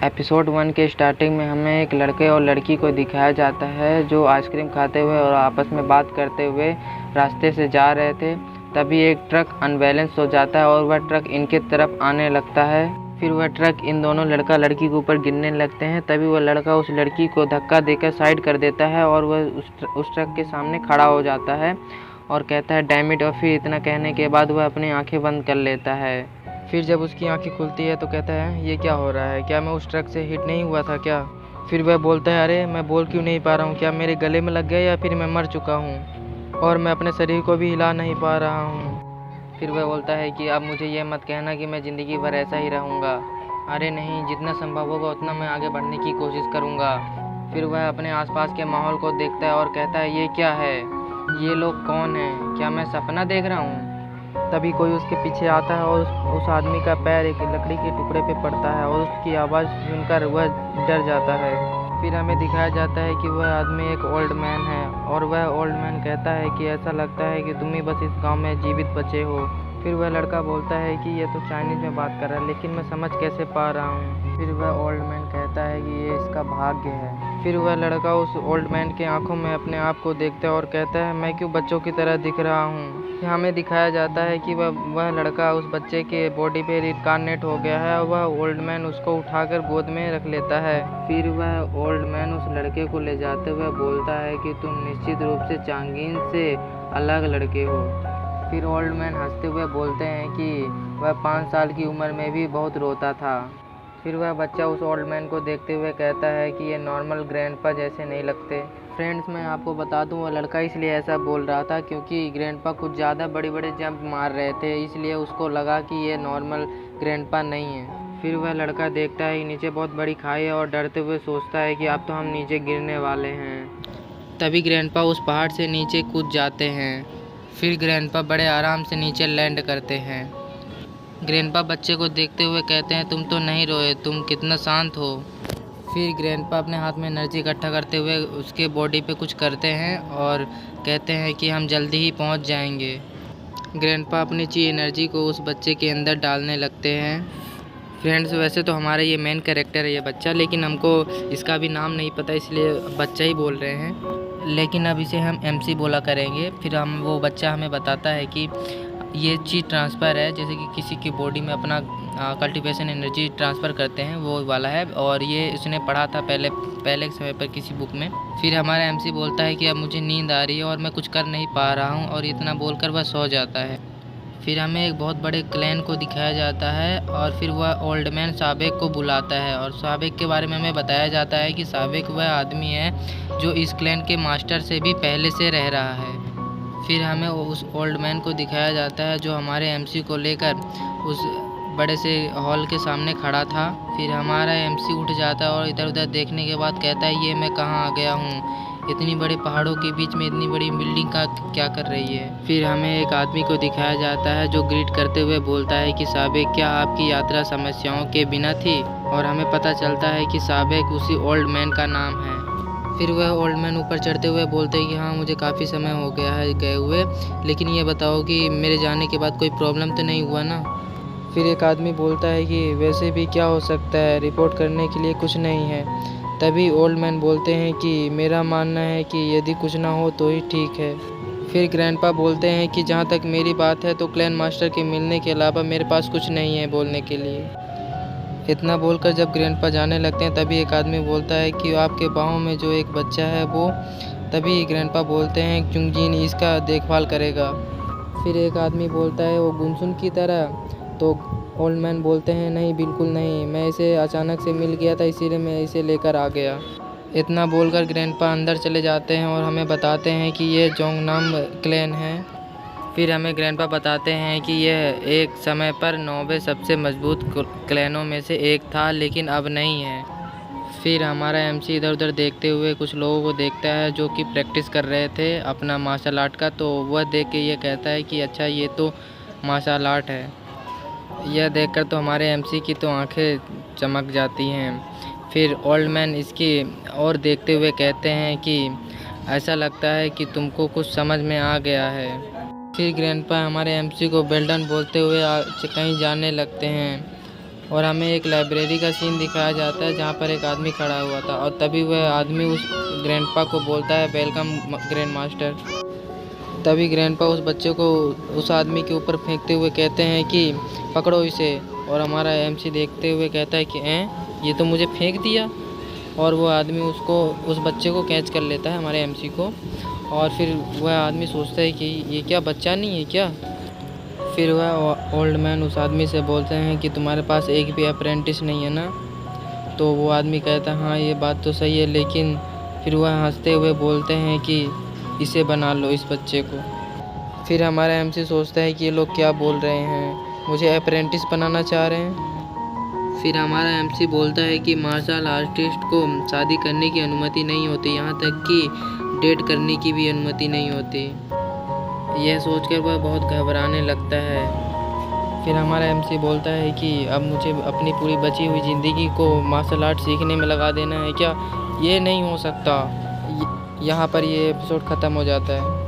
Episode 1 के starting में हमें एक लड़के और लड़की को दिखाया जाता है जो आइसक्रीम खाते हुए और आपस में बात करते हुए रास्ते से जा रहे थे। तभी एक ट्रक अनबैलेंस हो जाता है और वह ट्रक इनके तरफ आने लगता है। फिर वह ट्रक इन दोनों लड़का लड़की के ऊपर गिरने लगते हैं। तभी वह लड़का उस लड़की को धक्का देकर साइड कर देता है और वह उस ट्रक के सामने खड़ा हो जाता है और कहता है डैम इट। और फिर इतना कहने के बाद वह अपनी आंखें बंद कर लेता है। फिर जब उसकी आंखें खुलती है तो कहता है ये क्या हो रहा है, क्या मैं उस ट्रक से हिट नहीं हुआ था क्या। फिर वह बोलता है अरे मैं बोल क्यों नहीं पा रहा हूँ, क्या मेरे गले में लग गया या फिर मैं मर चुका हूँ और मैं अपने शरीर को भी हिला नहीं पा रहा हूँ। फिर वह बोलता है कि अब मुझे ये मत कहना कि मैं ज़िंदगी भर ऐसा ही रहूँगा। अरे नहीं, जितना संभव होगा उतना मैं आगे बढ़ने की कोशिश करूँगा। फिर वह अपने आसपास के माहौल को देखता है और कहता है ये क्या है, ये लोग कौन हैं, क्या मैं सपना देख रहा हूँ। तभी कोई उसके पीछे आता है और उस आदमी का पैर एक लकड़ी के टुकड़े पे पड़ता है और उसकी आवाज़ सुनकर वह डर जाता है। फिर हमें दिखाया जाता है कि वह आदमी एक ओल्ड मैन है और वह ओल्ड मैन कहता है कि ऐसा लगता है कि तुम ही बस इस गांव में जीवित बचे हो। फिर वह लड़का बोलता है कि ये तो चाइनीज़ में बात कर रहा है, लेकिन मैं समझ कैसे पा रहा हूँ। फिर वह ओल्ड मैन कहता है कि ये इसका भाग्य है। फिर वह लड़का उस ओल्ड मैन के आंखों में अपने आप को देखता है और कहता है मैं क्यों बच्चों की तरह दिख रहा हूँ। हमें दिखाया जाता है कि वह लड़का उस बच्चे के बॉडी पे रिनकार्नेट हो गया है और वह ओल्ड मैन उसको उठाकर गोद में रख लेता है। फिर वह ओल्ड मैन उस लड़के को ले जाते हुए बोलता है कि तुम निश्चित रूप से चांगीन से अलग लड़के हो। फिर ओल्ड मैन हंसते हुए बोलते हैं कि वह 5 साल की उम्र में भी बहुत रोता था। फिर वह बच्चा उस ओल्ड मैन को देखते हुए कहता है कि ये नॉर्मल ग्रैंडपा जैसे नहीं लगते। फ्रेंड्स, मैं आपको बता दूं वो लड़का इसलिए ऐसा बोल रहा था क्योंकि ग्रैंडपा कुछ ज़्यादा बड़े बड़े जंप मार रहे थे, इसलिए उसको लगा कि ये नॉर्मल ग्रैंडपा नहीं है। फिर वह लड़का देखता है कि नीचे बहुत बड़ी खाई है और डरते हुए सोचता है कि अब तो हम नीचे गिरने वाले हैं। तभी ग्रैंडपा उस पहाड़ से नीचे कूद जाते हैं। फिर ग्रैंडपा बड़े आराम से नीचे लैंड करते हैं। ग्रैंडपा बच्चे को देखते हुए कहते हैं तुम तो नहीं रोए, तुम कितना शांत हो। फिर ग्रैंडपा अपने हाथ में एनर्जी इकट्ठा करते हुए उसके बॉडी पे कुछ करते हैं और कहते हैं कि हम जल्दी ही पहुंच जाएंगे। ग्रैंडपा अपनी ची एनर्जी को उस बच्चे के अंदर डालने लगते हैं। फ्रेंड्स, वैसे तो हमारा ये मेन कैरेक्टर है ये बच्चा, लेकिन हमको इसका भी नाम नहीं पता इसलिए बच्चा ही बोल रहे हैं, लेकिन अब इसे हम एमसी बोला करेंगे। फिर वो बच्चा हमें बताता है कि ये चीज़ ट्रांसफ़र है, जैसे कि किसी की बॉडी में अपना कल्टीवेशन एनर्जी ट्रांसफ़र करते हैं वो वाला है, और ये उसने पढ़ा था पहले के समय पर किसी बुक में। फिर हमारा एमसी बोलता है कि अब मुझे नींद आ रही है और मैं कुछ कर नहीं पा रहा हूँ, और इतना बोलकर वह सो जाता है। फिर हमें एक बहुत बड़े क्लैन को दिखाया जाता है और फिर वह ओल्ड मैन साबिक को बुलाता है और साबिक के बारे में हमें बताया जाता है कि साबिक वह आदमी है जो इस क्लैन के मास्टर से भी पहले से रह रहा है। फिर हमें उस ओल्ड मैन को दिखाया जाता है जो हमारे एमसी को लेकर उस बड़े से हॉल के सामने खड़ा था। फिर हमारा एमसी उठ जाता है और इधर उधर देखने के बाद कहता है ये मैं कहाँ आ गया हूँ, इतनी बड़ी पहाड़ों के बीच में इतनी बड़ी बिल्डिंग का क्या कर रही है। फिर हमें एक आदमी को दिखाया जाता है जो ग्रीट करते हुए बोलता है कि साबिक, क्या आपकी यात्रा समस्याओं के बिना थी। और हमें पता चलता है कि साबिक उसी ओल्ड मैन का नाम है। फिर वह ओल्ड मैन ऊपर चढ़ते हुए बोलते हैं कि हाँ मुझे काफ़ी समय हो गया है गए हुए, लेकिन ये बताओ कि मेरे जाने के बाद कोई प्रॉब्लम तो नहीं हुआ ना। फिर एक आदमी बोलता है कि वैसे भी क्या हो सकता है, रिपोर्ट करने के लिए कुछ नहीं है। तभी ओल्ड मैन बोलते हैं कि मेरा मानना है कि यदि कुछ ना हो तो ही ठीक है। फिर ग्रैंडपा बोलते हैं कि जहाँ तक मेरी बात है तो क्लैन मास्टर के मिलने के अलावा मेरे पास कुछ नहीं है बोलने के लिए। इतना बोलकर जब ग्रैंडपा जाने लगते हैं तभी एक आदमी बोलता है कि आपके बाहों में जो एक बच्चा है वो। तभी ग्रैंडपा बोलते हैं चुंगजीन इसका देखभाल करेगा। फिर एक आदमी बोलता है वो गुनसुन की तरह। तो ओल्ड मैन बोलते हैं नहीं, बिल्कुल नहीं, मैं इसे अचानक से मिल गया था इसीलिए मैं इसे लेकर आ गया। इतना बोलकर ग्रैंडपा अंदर चले जाते हैं और हमें बताते हैं कि ये जोंगनाम क्लैन है। फिर हमें ग्रैंडपा बताते हैं कि यह एक समय पर 9वें सबसे मजबूत क्लैनों में से एक था, लेकिन अब नहीं है। फिर हमारा एमसी इधर उधर देखते हुए कुछ लोगों को देखता है जो कि प्रैक्टिस कर रहे थे अपना मार्शल आर्ट का, तो वह देख के ये कहता है कि अच्छा ये तो मार्शल आर्ट है। यह देखकर तो हमारे एमसी की तो आंखें चमक जाती हैं। फिर ओल्ड मैन इसकी और देखते हुए कहते हैं कि ऐसा लगता है कि तुमको कुछ समझ में आ गया है। फिर ग्रैंडपा हमारे एमसी को वेल डन बोलते हुए कहीं जाने लगते हैं। और हमें एक लाइब्रेरी का सीन दिखाया जाता है जहाँ पर एक आदमी खड़ा हुआ था और तभी वह आदमी उस ग्रैंडपा को बोलता है वेलकम ग्रैंड मास्टर। तभी ग्रैंडपा उस बच्चे को उस आदमी के ऊपर फेंकते हुए कहते हैं कि पकड़ो इसे। और हमारा एमसी देखते हुए कहता है कि ये तो मुझे फेंक दिया। और वो आदमी उस बच्चे को कैच कर लेता है, हमारे एमसी को। और फिर वह आदमी सोचता है कि ये क्या बच्चा नहीं है क्या। फिर वह ओल्ड मैन उस आदमी से बोलते हैं कि तुम्हारे पास एक भी अप्रेंटिस नहीं है ना। तो वो आदमी कहता है हाँ ये बात तो सही है, लेकिन फिर वह हंसते हुए बोलते हैं कि इसे बना लो, इस बच्चे को। फिर हमारा एमसी सोचता है कि ये लोग क्या बोल रहे हैं, मुझे अप्रेंटिस बनाना चाह रहे हैं। फिर हमारा एमसी बोलता है कि मार्शल आर्टिस्ट को शादी करने की अनुमति नहीं होती, यहाँ तक कि डेट करने की भी अनुमति नहीं होती। यह सोचकर वह बहुत घबराने लगता है। फिर हमारा एमसी बोलता है कि अब मुझे अपनी पूरी बची हुई ज़िंदगी को मार्शल आर्ट सीखने में लगा देना है क्या। ये नहीं हो सकता। यहाँ पर ये एपिसोड ख़त्म हो जाता है।